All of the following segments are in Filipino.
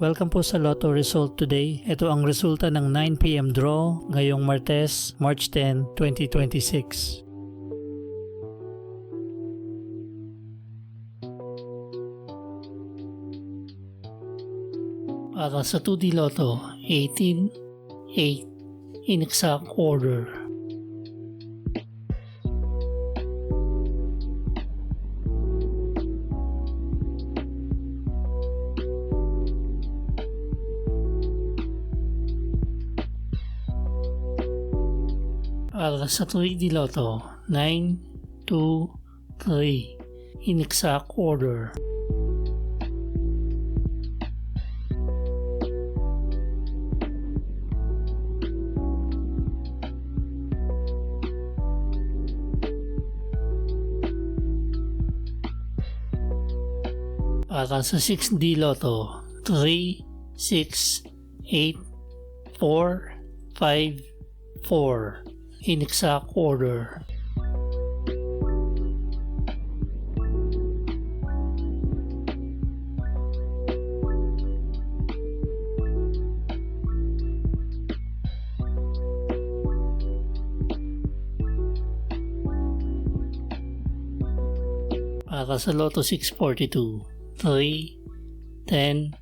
Welcome po sa Lotto Result Today. Ito ang resulta ng 9 PM draw ngayong Martes, March 10, 2026. Para sa 2D Lotto, 18, 8, in exact order. Para sa 3D Lotto, 9, 2, 3, in exact order. Para sa 6D Lotto, 3, 6, 8, 4, 5, 4, in exact order. Para sa Lotto 642, 3, 10,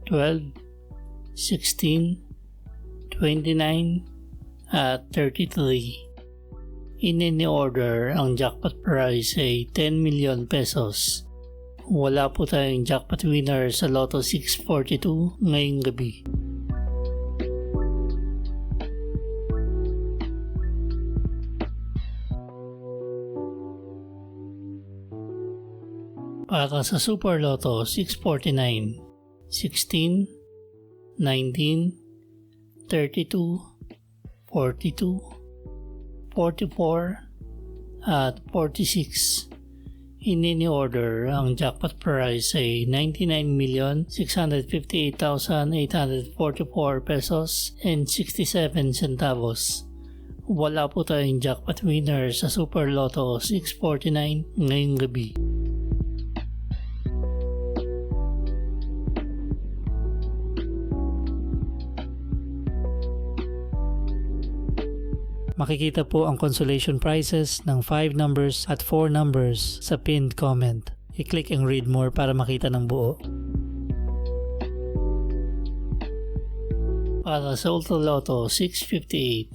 12, 16, 29, at 33. In any order, ang jackpot prize ay 10 million pesos. Wala po tayong jackpot winner sa Lotto 642 ngayong gabi. Para sa Super Lotto 649, 16, 19, 32, 42, 44, at 46. In any order, ang jackpot prize ay 99,658,844 pesos and 67 centavos. Wala po tayong jackpot winner sa Super Lotto 649 ngayong gabi. Makikita po ang consolation prizes ng 5 numbers at 4 numbers sa pinned comment. I-click ang read more para makita ng buo. Para sa Ultra Lotto 658,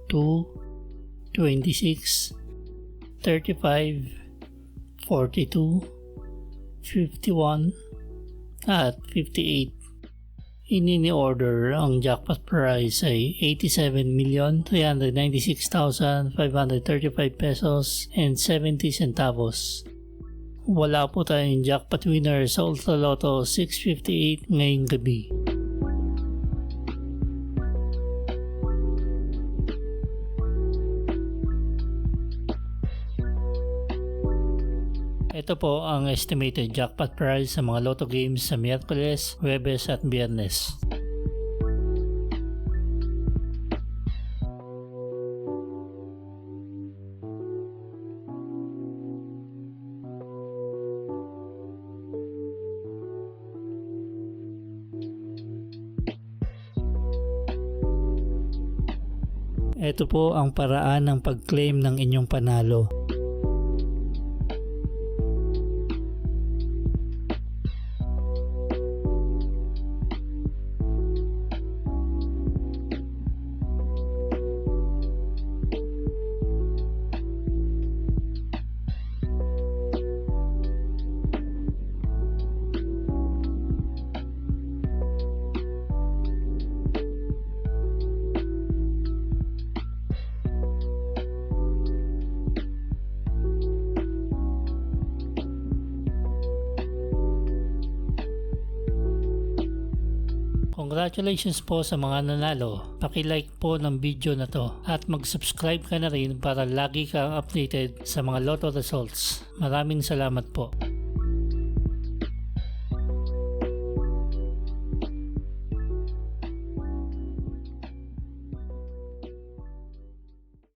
2, 26, 35, 42, 51, at 58. In any order, ang jackpot prize ay 87,396,535 pesos and 70 centavos. Wala po tayong jackpot winner sa Ultra Lotto 658 ngayong gabi. Ito po ang estimated jackpot prize sa mga Lotto games sa Miyerkules, Huwebes at Biyernes. Ito po ang paraan ng pag-claim ng inyong panalo. Congratulations po sa mga nanalo. Paki-like po ng video na to at mag-subscribe ka na rin para lagi kang updated sa mga Lotto results. Maraming salamat po.